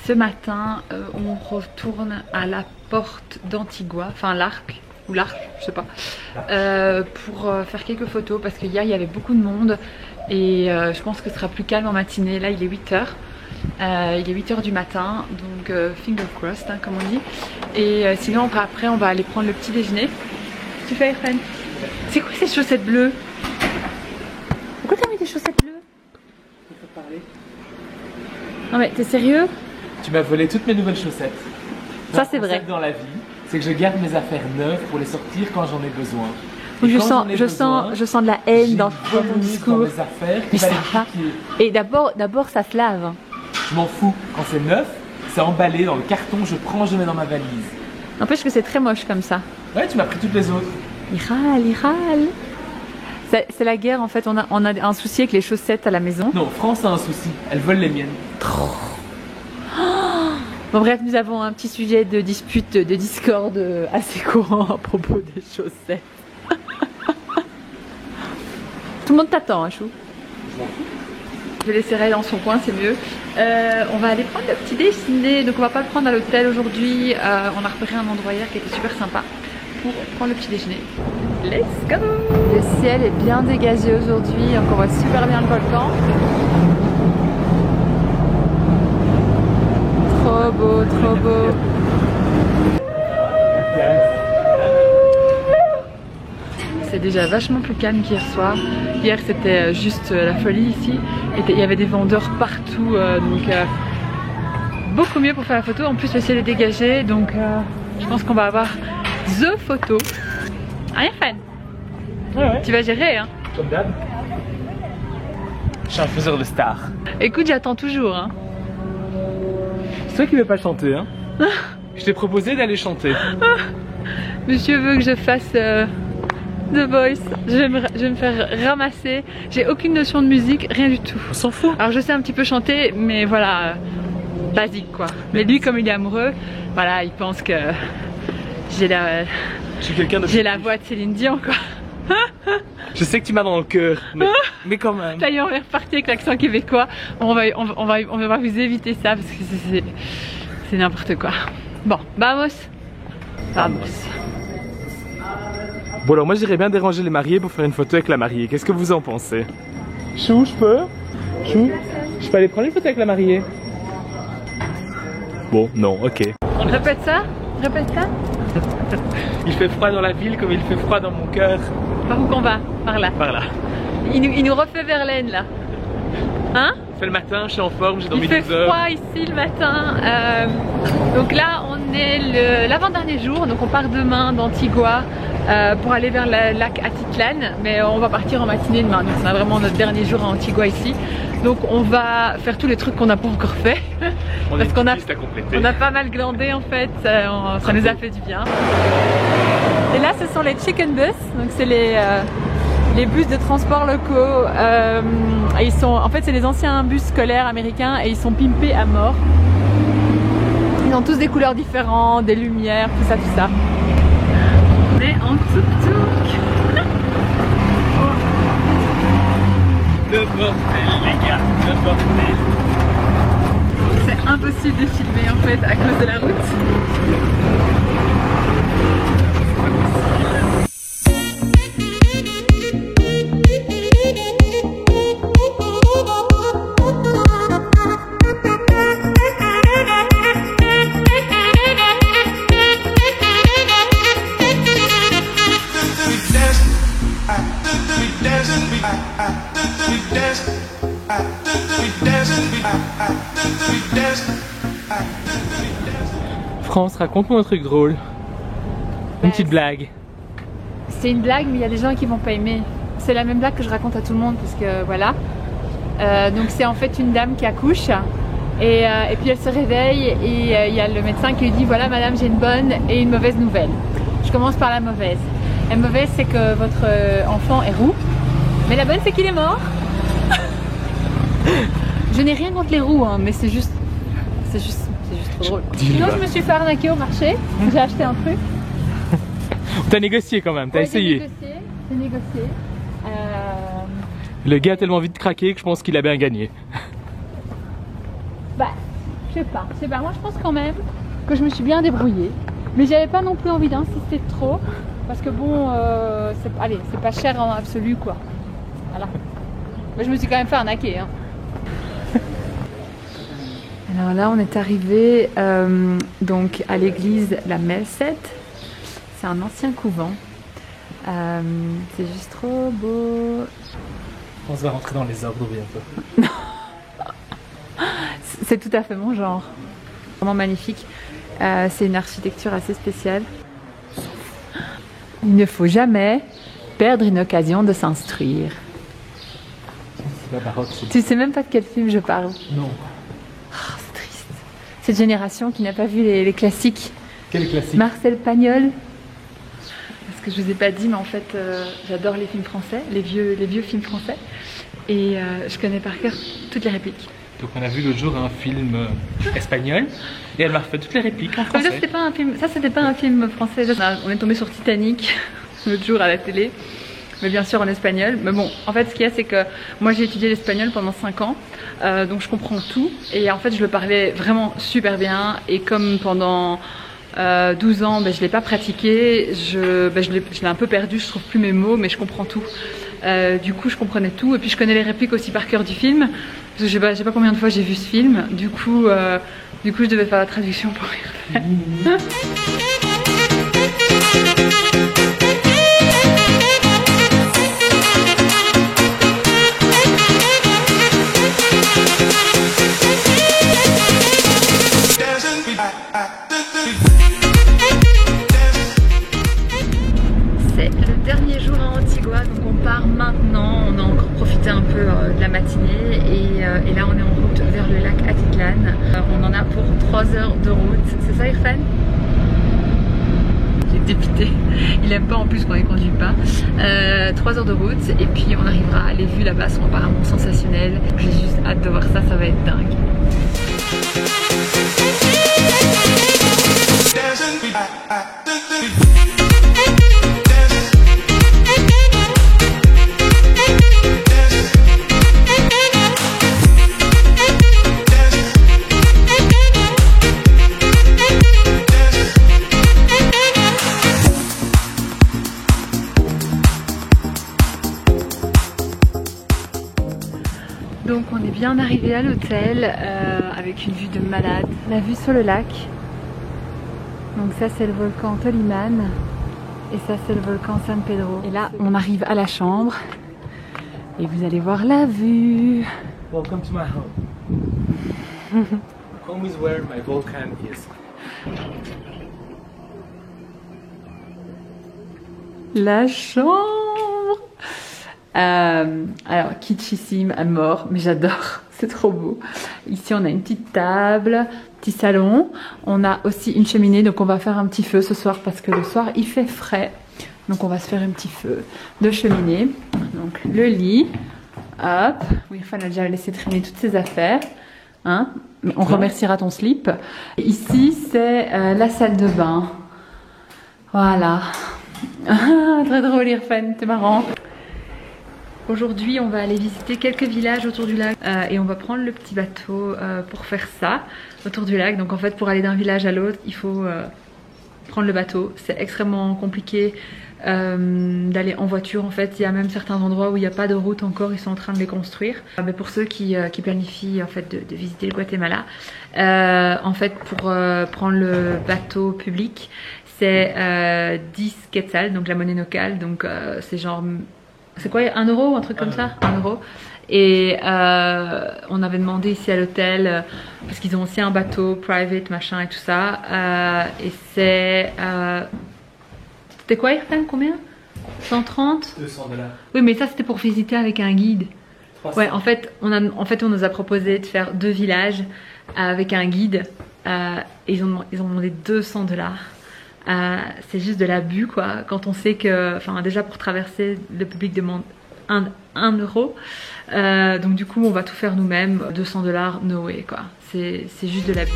Ce matin, on retourne à la porte d'Antigua, enfin l'arc, ou l'arc, je sais pas, pour faire quelques photos parce qu'hier il y avait beaucoup de monde et je pense que ce sera plus calme en matinée. Là il est 8 h. Il est 8 h du matin, donc finger crossed hein, comme on dit. Et sinon après on va aller prendre le petit déjeuner. Tu fais Irfan? C'est quoi ces chaussettes bleues? Pourquoi t'as mis des chaussettes bleues? Il faut parler. Non mais t'es sérieux? Tu m'as volé toutes mes nouvelles chaussettes. Ça c'est vrai. Dans la vie, c'est que je garde mes affaires neuves pour les sortir quand j'en ai besoin. Oui, je sens de la haine dans ton discours. Dans mes affaires, mais ça va. Et d'abord ça se lave. Je m'en fous. Quand c'est neuf, c'est emballé dans le carton, je prends, je mets dans ma valise. N'empêche que c'est très moche comme ça. Ouais, tu m'as pris toutes les autres. Il râle. C'est la guerre en fait, on a un souci avec les chaussettes à la maison. Non, France a un souci, elle vole les miennes. Trop. Bon bref, nous avons un petit sujet de dispute, de discorde assez courant à propos des chaussettes. Tout le monde t'attend, hein, Chou. Je m'en fous. Je vais laisser Ray dans son coin, c'est mieux. On va aller prendre le petit déjeuner, donc on va pas le prendre à l'hôtel aujourd'hui. On a repéré un endroit hier qui était super sympa pour prendre le petit déjeuner. Let's go! Le ciel est bien dégagé aujourd'hui, donc on voit super bien le volcan. Trop beau, trop beau. C'est déjà vachement plus calme qu'hier soir. Hier c'était juste la folie ici. Il y avait des vendeurs partout, donc beaucoup mieux pour faire la photo. En plus le ciel est dégagé, donc je pense qu'on va avoir the photo. Hein Irfan? Ouais. Tu vas gérer hein? Comme d'hab. Je suis un faiseur de stars. Écoute, j'attends toujours hein. C'est toi qui veux pas chanter hein? Je t'ai proposé d'aller chanter. Monsieur veut que je fasse The Voice. Je vais me faire ramasser. J'ai aucune notion de musique, rien du tout. On s'en fout. Alors je sais un petit peu chanter, mais voilà, basique quoi. Mais lui, comme il est amoureux, voilà, il pense que j'ai la voix de Céline Dion quoi. Je sais que tu m'as dans le cœur, mais quand même. Ça y est, on est reparti avec l'accent québécois. On va vous éviter ça parce que c'est n'importe quoi. Bon, vamos. Bon alors moi j'irais bien déranger les mariés pour faire une photo avec la mariée. Qu'est-ce que vous en pensez? Chou, je peux? Chou, je peux aller prendre une photo avec la mariée? Bon, non, ok. Répète ça. Il fait froid dans la ville comme il fait froid dans mon cœur. Par où qu'on va? Par là. Par là. Il nous refait Verlaine là. Hein? C'est le matin, je suis en forme, j'ai dormi 12 heures. Il fait froid ici le matin. Donc là on est l'avant-dernier jour, donc on part demain d'Antigua pour aller vers le lac Atitlan, mais on va partir en matinée demain, donc c'est vraiment notre dernier jour à Antigua ici. Donc on va faire tous les trucs qu'on n'a pas encore fait. Parce qu'on a pas mal glandé en fait, ça nous a fait du bien. Et là ce sont les chicken bus, donc c'est les bus de transport locaux. En fait c'est des anciens bus scolaires américains et ils sont pimpés à mort. Ils ont tous des couleurs différentes, des lumières, tout ça. On est en tuk-tuk. Le bordel les gars, le bordel. C'est impossible de filmer en fait à cause de la route. France, raconte-moi un truc drôle. Une petite blague. C'est une blague, mais il y a des gens qui vont pas aimer. C'est la même blague que je raconte à tout le monde parce que voilà. Donc c'est en fait une dame qui accouche et puis elle se réveille et il y a le médecin qui lui dit voilà madame, j'ai une bonne et une mauvaise nouvelle. Je commence par la mauvaise. La mauvaise c'est que votre enfant est roux, mais la bonne c'est qu'il est mort. Je n'ai rien contre les roux hein, mais c'est juste trop drôle. Sinon je me suis fait arnaquer au marché, j'ai acheté un truc. T'as négocié quand même, t'as essayé. J'ai négocié. Le gars a tellement vite craqué que je pense qu'il a bien gagné. Bah, je sais pas. Moi je pense quand même que je me suis bien débrouillée. Mais j'avais pas non plus envie d'insister trop. Parce que bon, c'est pas cher en absolu quoi. Voilà. Mais je me suis quand même fait arnaquer. Hein. Alors là, on est arrivé donc à l'église La Melsette. C'est un ancien couvent. C'est juste trop beau. On va rentrer dans les ordres bientôt. C'est tout à fait mon genre. Vraiment magnifique. C'est une architecture assez spéciale. Il ne faut jamais perdre une occasion de s'instruire. C'est pas baroque. Tu sais même pas de quel film je parle. Non. Oh, c'est triste. Cette génération qui n'a pas vu les classiques. Quel classique? Marcel Pagnol. Parce que je vous ai pas dit, mais en fait, j'adore les films français, les vieux films français. Et je connais par cœur toutes les répliques. Donc on a vu l'autre jour un film espagnol et elle m'a refait toutes les répliques en français. Ça c'était pas un film français. On est tombé sur Titanic l'autre jour à la télé. Mais bien sûr en espagnol. Mais bon, en fait ce qu'il y a c'est que moi j'ai étudié l'espagnol pendant 5 ans. Donc je comprends tout. Et en fait je le parlais vraiment super bien. Et comme pendant 12 ans je l'ai pas pratiqué, je l'ai un peu perdu, je trouve plus mes mots mais je comprends tout. Du coup je comprenais tout. Et puis je connais les répliques aussi par cœur du film. Parce que je sais pas combien de fois j'ai vu ce film. Du coup je devais faire la traduction pour y refaire. C'est le dernier jour à Antigua, donc on part maintenant. On a encore profité un peu de la matinée et là on est en route vers le lac Atitlan. On en a pour 3 heures de route. C'est ça Irfan? J'ai dépité. Il aime pas en plus quand il conduit pas. 3 heures de route et puis on arrivera. Les vues là-bas sont apparemment sensationnelles. J'ai juste hâte de voir ça, ça va être dingue. Donc on est bien arrivé à l'hôtel avec une vue de malade, la vue sur le lac. Donc ça c'est le volcan Toliman et ça c'est le volcan San Pedro. Et là on arrive à la chambre et vous allez voir la vue. Welcome to my home. Home is where my volcan is. La chambre. Alors kitschissime à mort, mais j'adore, c'est trop beau. Ici on a une petite table, petit salon, on a aussi une cheminée, donc on va faire un petit feu ce soir parce que le soir il fait frais, donc on va se faire un petit feu de cheminée. Donc le lit, hop, oui, il a déjà laissé traîner toutes ses affaires, hein, mais on remerciera ton slip. Et ici c'est la salle de bain, voilà. Très drôle Irfan, c'est marrant. Aujourd'hui, on va aller visiter quelques villages autour du lac et on va prendre le petit bateau pour faire ça autour du lac. Donc en fait, pour aller d'un village à l'autre, il faut prendre le bateau. C'est extrêmement compliqué d'aller en voiture. En fait, il y a même certains endroits où il n'y a pas de route encore, ils sont en train de les construire. Mais pour ceux qui planifient en fait de visiter le Guatemala, en fait, pour prendre le bateau public, c'est 10 quetzals, donc la monnaie locale. Donc c'est genre... C'est quoi, 1 euro ou un truc comme ça? 1 euro. Et on avait demandé ici à l'hôtel, parce qu'ils ont aussi un bateau private, machin et tout ça. Et c'est... c'était quoi Irfan? Combien? 130? 200 $. Oui, mais ça c'était pour visiter avec un guide. 300. Ouais, en fait, on nous a proposé de faire 2 villages avec un guide. Et ils ont demandé 200 $. C'est juste de l'abus quoi, quand on sait que, enfin déjà pour traverser le public demande 1 euro, donc du coup on va tout faire nous-mêmes, 200 $, no way quoi, c'est juste de l'abus.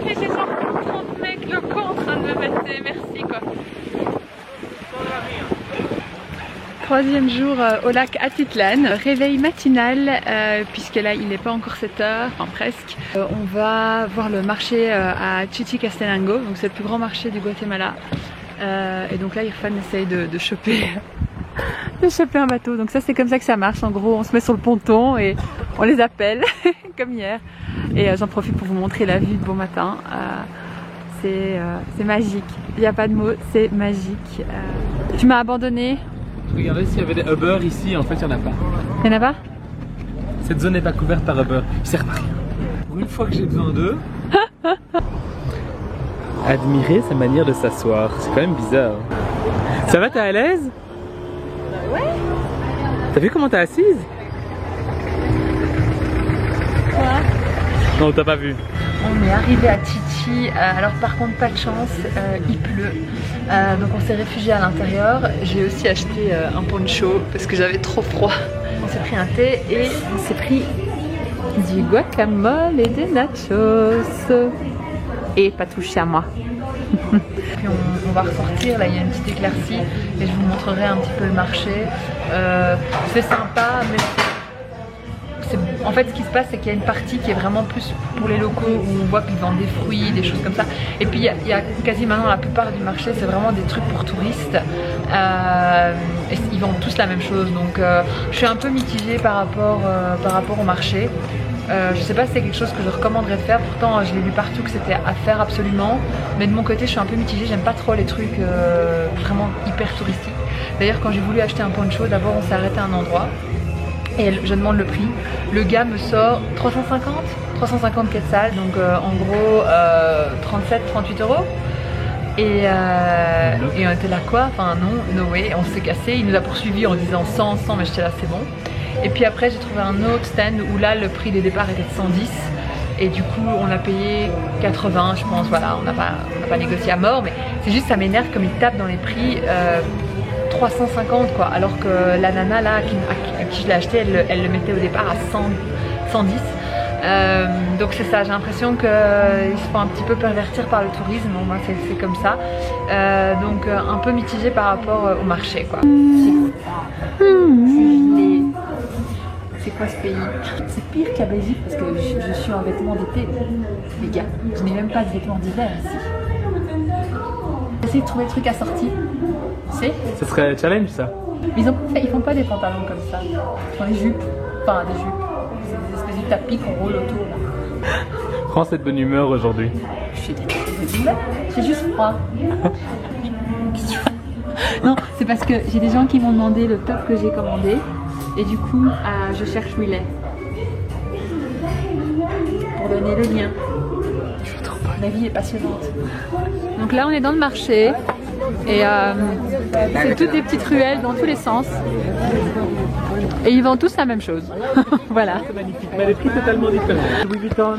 Et c'est genre 30 mecs locaux en train de me mettre merci quoi. Troisième jour au lac Atitlan, réveil matinal puisque là il n'est pas encore 7 h, enfin presque. On va voir le marché à Chichicastenango, donc c'est le plus grand marché du Guatemala. Et donc là Irfan essaye de choper un bateau, donc ça c'est comme ça que ça marche. En gros on se met sur le ponton et on les appelle comme hier. Et j'en profite pour vous montrer la vue de bon matin. C'est magique, il n'y a pas de mots, c'est magique. Tu m'as abandonné. Je regardais s'il y avait des Uber ici, en fait il n'y en a pas. Il n'y en a pas? Cette zone n'est pas couverte par Uber, ils servent à rien. Pour une fois que j'ai besoin d'eux. Admirer sa manière de s'asseoir, c'est quand même bizarre. Ça va, t'es à l'aise? Ouais. T'as vu comment t'es assise? Quoi? Non, t'as pas vu. On est arrivé à Chichi, alors par contre pas de chance, il pleut, donc on s'est réfugié à l'intérieur. J'ai aussi acheté un poncho parce que j'avais trop froid. On s'est pris un thé et on s'est pris du guacamole et des nachos. Et pas touché à moi. Puis on va ressortir, là il y a une petite éclaircie et je vous montrerai un petit peu le marché. C'est sympa mais en fait ce qui se passe c'est qu'il y a une partie qui est vraiment plus pour les locaux où on voit qu'ils vendent des fruits, des choses comme ça. Et puis il y a quasi maintenant la plupart du marché c'est vraiment des trucs pour touristes. Et ils vendent tous la même chose, donc je suis un peu mitigée par rapport au marché. Je sais pas si c'est quelque chose que je recommanderais de faire, pourtant je l'ai lu partout que c'était à faire absolument. Mais de mon côté je suis un peu mitigée, j'aime pas trop les trucs vraiment hyper touristiques. D'ailleurs quand j'ai voulu acheter un poncho, d'abord on s'est arrêté à un endroit et je demande le prix. Le gars me sort 350 quetzals, donc en gros 37-38 euros. Et on était là quoi, enfin non, no way, on s'est cassé, il nous a poursuivi en disant 100, mais j'étais là c'est bon. Et puis après j'ai trouvé un autre stand où là le prix des départs était de 110 et du coup on a payé 80 je pense, voilà, on n'a pas négocié à mort, mais c'est juste ça m'énerve comme ils tapent dans les prix 350 quoi, alors que la nana là à qui je l'ai acheté elle le mettait au départ à 110. Donc c'est ça, j'ai l'impression qu'ils se font un petit peu pervertir par le tourisme, bon, moi c'est comme ça. Donc un peu mitigé par rapport au marché quoi. C'est quoi ce pays? C'est pire qu'à Belgique parce que je suis en vêtements d'été, les gars. Je n'ai même pas de vêtements d'hiver ici. J'essaie de trouver le truc assorti. Tu sais? Ce serait un challenge ça. Ils font pas des pantalons comme ça. Ils font des jupes. Enfin des jupes. C'est des espèces de tapis qu'on roule autour. Prends cette bonne humeur aujourd'hui. Je suis bonne humeur. J'ai juste froid. Non, c'est parce que j'ai des gens qui m'ont demandé le top que j'ai commandé. Et du coup, je cherche où il est. Pour donner le lien. La vie est passionnante. Donc là, on est dans le marché. Et c'est toutes des petites ruelles dans tous les sens. Et ils vendent tous la même chose. Voilà. C'est magnifique, mais les prix totalement différents. Louis Vuitton.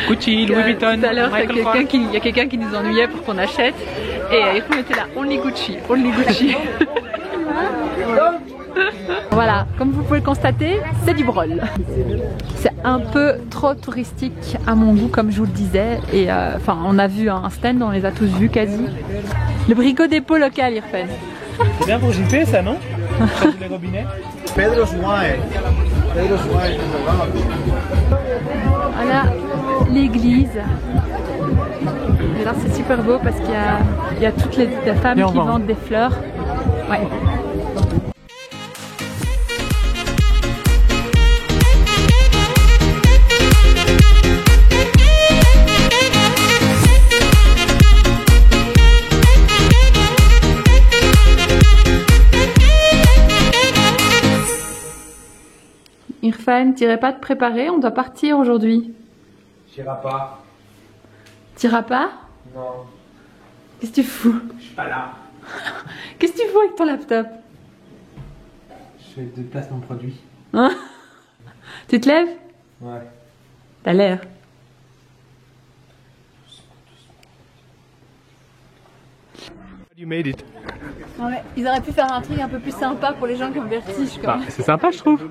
Gucci, Louis Vuitton. Tout à l'heure, il y a quelqu'un qui nous ennuyait pour qu'on achète. Et il était là, only Gucci, only Gucci. Voilà, comme vous pouvez le constater, c'est du Brol. C'est un peu trop touristique à mon goût, comme je vous le disais. Et enfin, on a vu un stand, on les a tous vus quasi. Le bricot dépôt local, Irfan. C'est bien pour JP ça, non? Changer les robinets. Pedro's Wine. Pedro's Wine. Voilà l'église. Et là c'est super beau parce qu'il y a toutes les femmes qui vendent des fleurs. Ouais. Irfan, t'irais pas te préparer? On doit partir aujourd'hui. J'irai pas. T'iras pas? Non. Qu'est-ce que tu fous? Je suis pas là. Qu'est-ce que tu fous avec ton laptop? Je fais de place mon produit. Hein? Tu te lèves? Ouais. T'as l'air. You made it. Ouais, ils auraient pu faire un truc un peu plus sympa pour les gens qui ont le vertige. C'est sympa je trouve.